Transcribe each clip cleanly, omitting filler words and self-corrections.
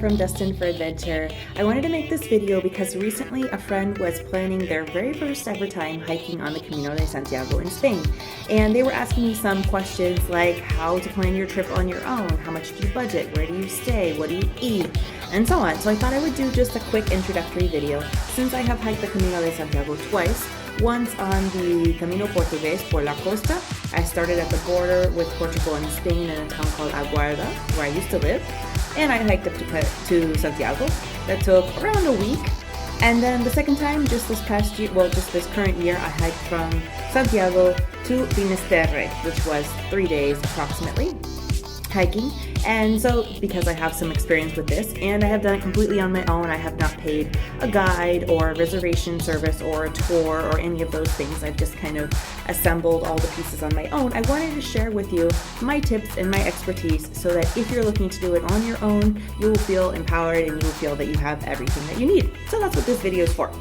from Destined for Adventure. I wanted to make this video because recently a friend was planning their very first ever time hiking on the Camino de Santiago in Spain. And they were asking me some questions like how to plan your trip on your own, how much do you budget, where do you stay, what do you eat, and so on. So I thought I would do just a quick introductory video since I have hiked the Camino de Santiago twice. Once on the Camino Portugués por la Costa. I started at the border with Portugal and Spain in a town called Aguarda, where I used to live. And I hiked up to Santiago. That took around a week. And then the second time, just this past year, well, just this current year, I hiked from Santiago to Finisterre, which was 3 days approximately hiking. And so because I have some experience with this and I have done it completely on my own, I have not paid a guide or a reservation service or a tour or any of those things. I've just kind of assembled all the pieces on my own. I wanted to share with you my tips and my expertise so that if you're looking to do it on your own, you will feel empowered and you will feel that you have everything that you need. So that's what this video is for.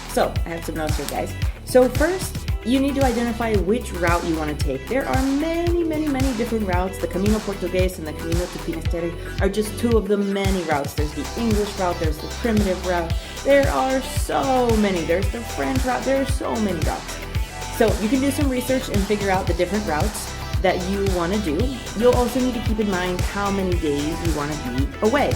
So I have some notes here, guys. So first, you need to identify which route you want to take. There are many different routes. The Camino Portugués and the Camino to Finisterre are just two of the many routes. There's the English route, there's the primitive route. There are so many. There's the French route. There are so many routes. So you can do some research and figure out the different routes that you want to do. You'll also need to keep in mind how many days you want to be away,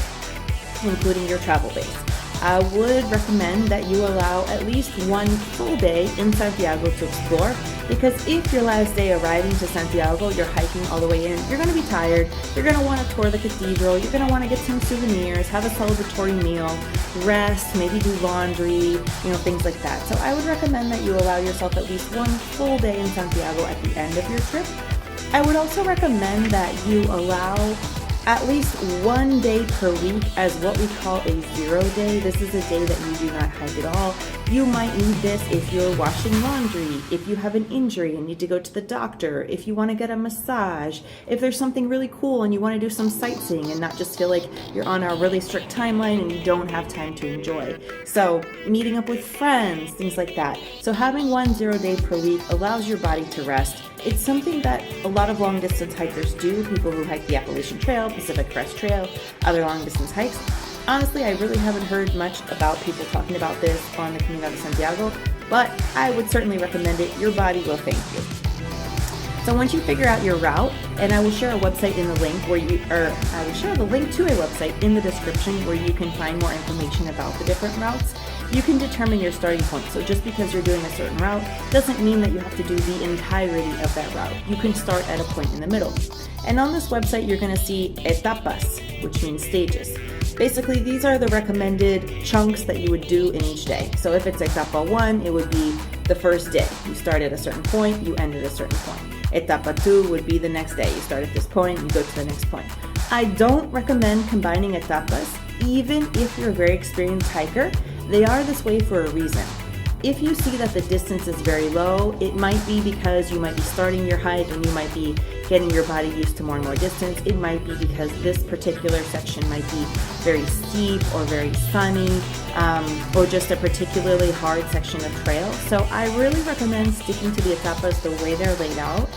including your travel days. I would recommend that you allow at least one full day in Santiago to explore, because if your last day arriving to Santiago, you're hiking all the way in, you're going to be tired, you're going to want to tour the cathedral, you're going to want to get some souvenirs, have a celebratory meal, rest, maybe do laundry, things like that. So I would recommend that you allow yourself at least one full day in Santiago at the end of your trip. I would also recommend that you allow at least 1 day per week as what we call a 0 day. This is a day that you do not hike at all. You might need this if you're washing laundry, if you have an injury and need to go to the doctor, if you want to get a massage, if there's something really cool and you want to do some sightseeing and not just feel like you're on a really strict timeline and you don't have time to enjoy. So meeting up with friends, things like that. So having 1 0 day per week allows your body to rest. It's something that a lot of long distance hikers do, people who hike the Appalachian Trail, Pacific Crest Trail, other long distance hikes. Honestly, I really haven't heard much about people talking about this on the Camino de Santiago, but I would certainly recommend it. Your body will thank you. So once you figure out your route, and I will share a website in the link I will share the link to a website in the description where you can find more information about the different routes. You can determine your starting point. So just because you're doing a certain route doesn't mean that you have to do the entirety of that route. You can start at a point in the middle. And on this website, you're going to see etapas, which means stages. Basically, these are the recommended chunks that you would do in each day. So if it's etapa 1, it would be the first day. You start at a certain point, you end at a certain point. Etapa 2 would be the next day. You start at this point, you go to the next point. I don't recommend combining etapas, even if you're a very experienced hiker. They are this way for a reason. If you see that the distance is very low, it might be because you might be starting your hike and you might be getting your body used to more and more distance. It might be because this particular section might be very steep or very sunny, or just a particularly hard section of trail. So I really recommend sticking to the etapas the way they're laid out.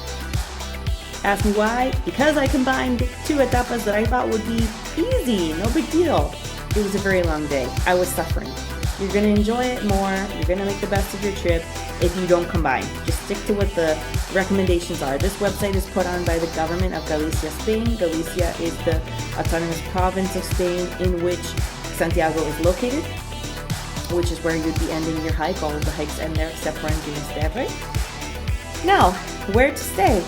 Ask me why? Because I combined 2 etapas that I thought would be easy, no big deal. It was a very long day. I was suffering. You're going to enjoy it more. You're going to make the best of your trip if you don't combine. Just stick to what the recommendations are. This website is put on by the government of Galicia, Spain. Galicia is the autonomous province of Spain in which Santiago is located, which is where you'd be ending your hike. All of the hikes end there except for in Finisterre. Now, where to stay?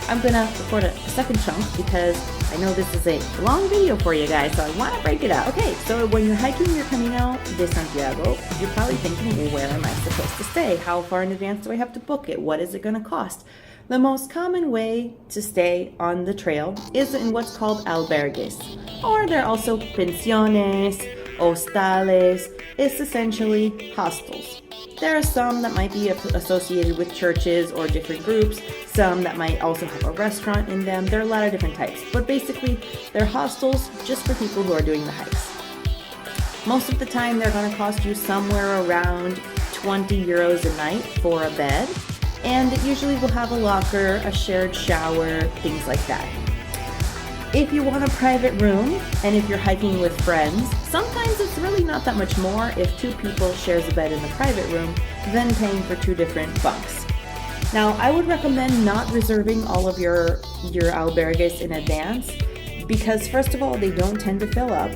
I'm going to record a second chunk because I know this is a long video for you guys, so I want to break it out. Okay, so when you're hiking your Camino de Santiago, you're probably thinking, well, where am I supposed to stay? How far in advance do I have to book it? What is it going to cost? The most common way to stay on the trail is in what's called albergues, or they're also pensiones, hostales. It's essentially hostels. There are some that might be associated with churches or different groups, some that might also have a restaurant in them. There are a lot of different types, but basically they're hostels just for people who are doing the hikes. Most of the time they're going to cost you somewhere around 20 euros a night for a bed, and it usually will have a locker, a shared shower, things like that. If you want a private room, and if you're hiking with friends, sometimes it's really not that much more if 2 people shares a bed in the private room than paying for 2 different bunks. Now, I would recommend not reserving all of your albergues in advance because, first of all, they don't tend to fill up,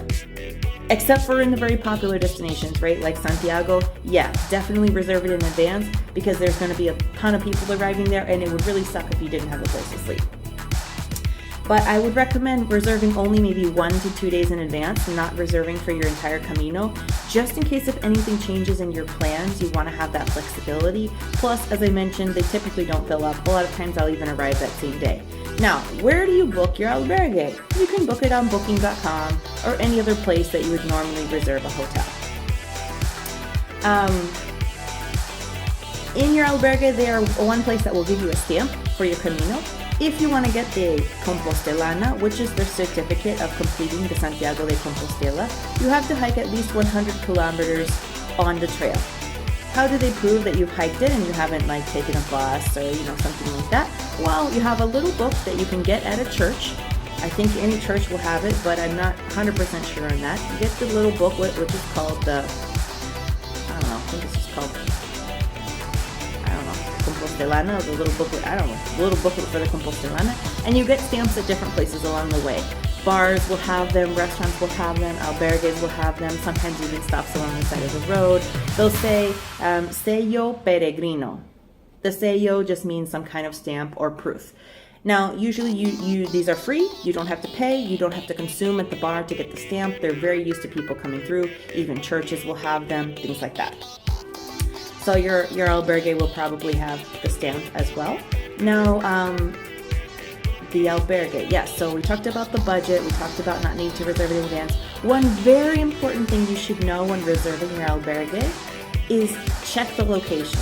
except for in the very popular destinations, right? Like Santiago, yeah, definitely reserve it in advance because there's going to be a ton of people arriving there and it would really suck if you didn't have a place to sleep. But I would recommend reserving only maybe 1 to 2 days in advance, not reserving for your entire Camino, just in case if anything changes in your plans, you want to have that flexibility. Plus, as I mentioned, they typically don't fill up. A lot of times I'll even arrive that same day. Now, where do you book your albergue? You can book it on booking.com or any other place that you would normally reserve a hotel. In your albergue, they are one place that will give you a stamp for your Camino. If you want to get the Compostelana, which is their certificate of completing the Santiago de Compostela, you have to hike at least 100 kilometers on the trail. How do they prove that you've hiked it and you haven't taken a bus or something like that? Well, you have a little book that you can get at a church. I think any church will have it, but I'm not 100% sure on that. You get the little booklet, which is called the Compostelana, the little booklet, the little booklet for the Compostelana, and you get stamps at different places along the way. Bars will have them, restaurants will have them, albergues will have them, sometimes even stops along the side of the road. They'll say, sello peregrino. The sello just means some kind of stamp or proof. Now, usually these are free, you don't have to pay, you don't have to consume at the bar to get the stamp. They're very used to people coming through, even churches will have them, things like that. So your albergue will probably have the stamp as well. Now, the albergue, yes, so we talked about the budget, we talked about not needing to reserve it in advance. One very important thing you should know when reserving your albergue is check the location.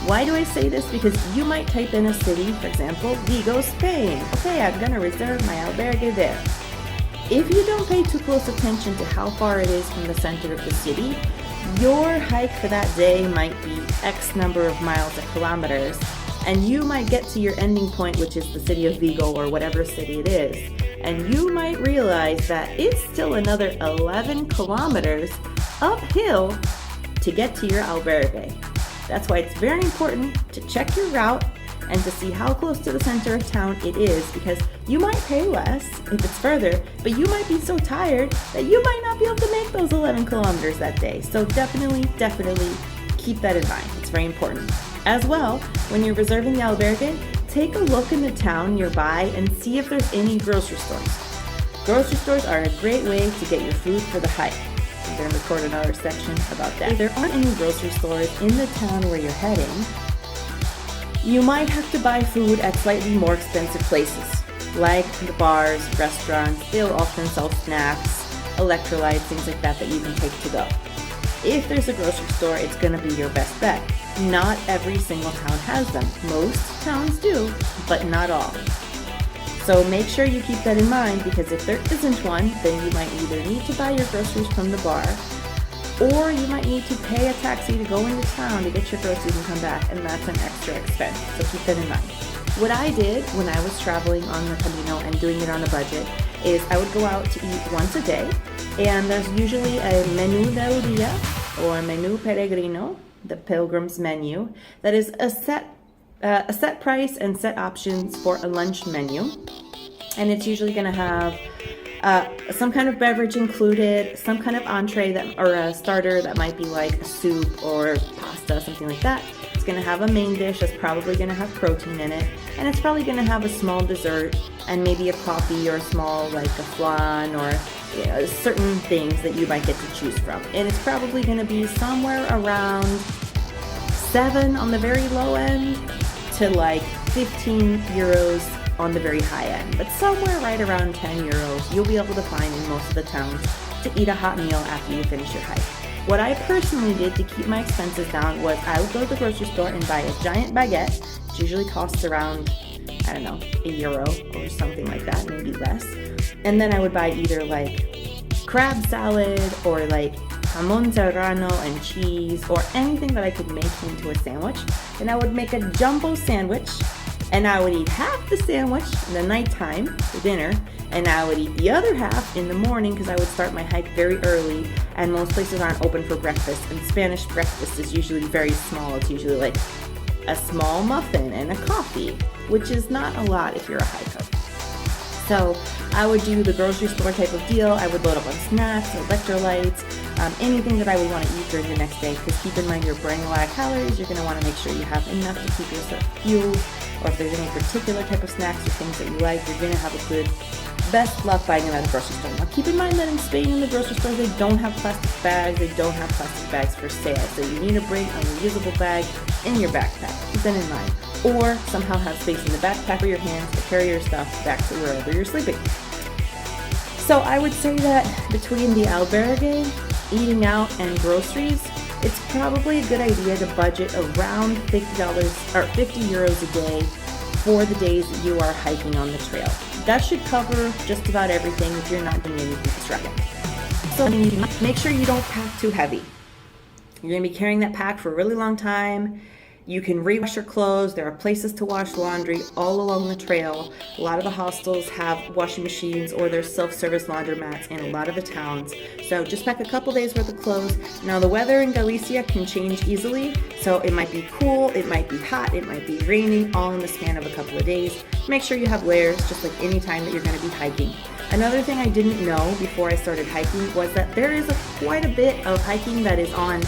Why do I say this? Because you might type in a city, for example, Vigo, Spain. Okay, I'm gonna reserve my albergue there. If you don't pay too close attention to how far it is from the center of the city, your hike for that day might be X number of miles or kilometers, and you might get to your ending point, which is the city of Vigo or whatever city it is, and you might realize that it's still another 11 kilometers uphill to get to your albergue. That's why it's very important to check your route and to see how close to the center of town it is, because you might pay less if it's further, but you might be so tired that you might not be able to make those 11 kilometers that day. So definitely keep that in mind. It's very important. As well, when you're reserving the albergue, take a look in the town nearby and see if there's any grocery stores. Grocery stores are a great way to get your food for the hike. I'm going to record another section about that. If there aren't any grocery stores in the town where you're heading, you might have to buy food at slightly more expensive places, like the bars, restaurants. They'll often sell snacks, electrolytes, things like that you can take to go. If there's a grocery store, it's going to be your best bet. Not every single town has them. Most towns do, but not all. So make sure you keep that in mind, because if there isn't one, then you might either need to buy your groceries from the bar, or you might need to pay a taxi to go into town to get your groceries and come back, and that's an extra expense. So keep that in mind. What I did when I was traveling on the Camino and doing it on a budget is I would go out to eat once a day, and there's usually a menú del día or menú peregrino, the pilgrim's menu, that is a set price and set options for a lunch menu, and it's usually going to have some kind of beverage included, some kind of entree or a starter that might be like a soup or pasta, something like that. It's going to have a main dish that's probably going to have protein in it, and it's probably going to have a small dessert and maybe a coffee or a small like a flan or certain things that you might get to choose from. And it's probably going to be somewhere around 7 on the very low end to like 15 euros on the very high end, but somewhere right around 10 euros you'll be able to find in most of the towns to eat a hot meal after you finish your hike. What I personally did to keep my expenses down was I would go to the grocery store and buy a giant baguette, which usually costs around, I don't know, €1 or something like that, maybe less. And then I would buy either like crab salad or like jamón serrano and cheese or anything that I could make into a sandwich. And I would make a jumbo sandwich And I would eat half the sandwich in the nighttime for dinner, and I would eat the other half in the morning because I would start my hike very early, and most places aren't open for breakfast, and Spanish breakfast is usually very small. It's usually like a small muffin and a coffee, which is not a lot if you're a hiker. So I would do the grocery store type of deal. I would load up on snacks, electrolytes, anything that I would want to eat during the next day, because keep in mind you're burning a lot of calories. You're going to want to make sure you have enough to keep yourself fueled, or if there's any particular type of snacks or things that you like, you're going to have a good, best luck buying them at the grocery store. Now keep in mind that in Spain, in the grocery stores, they don't have plastic bags. They don't have plastic bags for sale. So you need to bring a reusable bag in your backpack. Keep that in mind. Or somehow have space in the backpack for your hands to carry your stuff back to wherever you're sleeping. So I would say that between the albergue, eating out, and groceries, it's probably a good idea to budget around $50 or 50 euros a day for the days that you are hiking on the trail. That should cover just about everything if you're not doing anything extravagant. So make sure you don't pack too heavy. You're going to be carrying that pack for a really long time. You can rewash your clothes. There are places to wash laundry all along the trail. A lot of the hostels have washing machines, or there's self-service laundromats in a lot of the towns. So just pack a couple days worth of clothes. Now the weather in Galicia can change easily. So it might be cool, it might be hot, it might be raining, all in the span of a couple of days. Make sure you have layers, just like any time that you're going to be hiking. Another thing I didn't know before I started hiking was that there is quite a bit of hiking that is on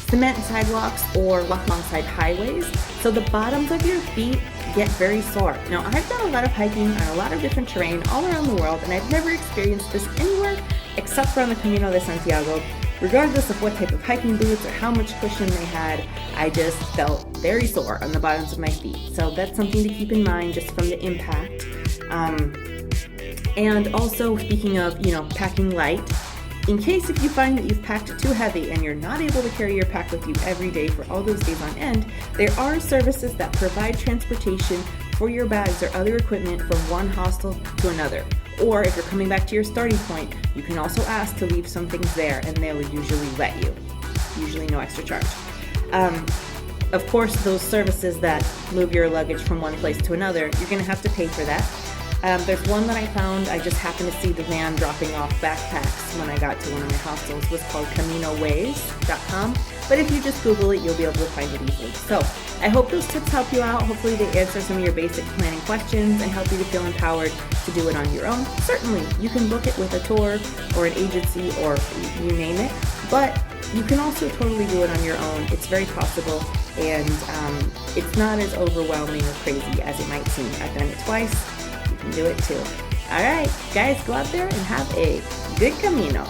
cement sidewalks or alongside highways, so the bottoms of your feet get very sore. Now, I've done a lot of hiking on a lot of different terrain all around the world, and I've never experienced this anywhere except for on the Camino de Santiago. Regardless of what type of hiking boots or how much cushion they had, I just felt very sore on the bottoms of my feet. So that's something to keep in mind just from the impact. And also, speaking of, packing light, in case if you find that you've packed too heavy and you're not able to carry your pack with you every day for all those days on end, there are services that provide transportation for your bags or other equipment from one hostel to another. Or if you're coming back to your starting point, you can also ask to leave some things there, and they will usually let you. Usually no extra charge. Of course, those services that move your luggage from one place to another, you're going to have to pay for that. There's one that I found. I just happened to see the van dropping off backpacks when I got to one of my hostels. It was called CaminoWays.com. But if you just Google it, you'll be able to find it easily. So I hope those tips help you out. Hopefully they answer some of your basic planning questions and help you to feel empowered to do it on your own. Certainly, you can book it with a tour or an agency or you name it. But you can also totally do it on your own. It's very possible, and it's not as overwhelming or crazy as it might seem. I've done it twice. You can do it too. All right, guys, go out there and have a good Camino.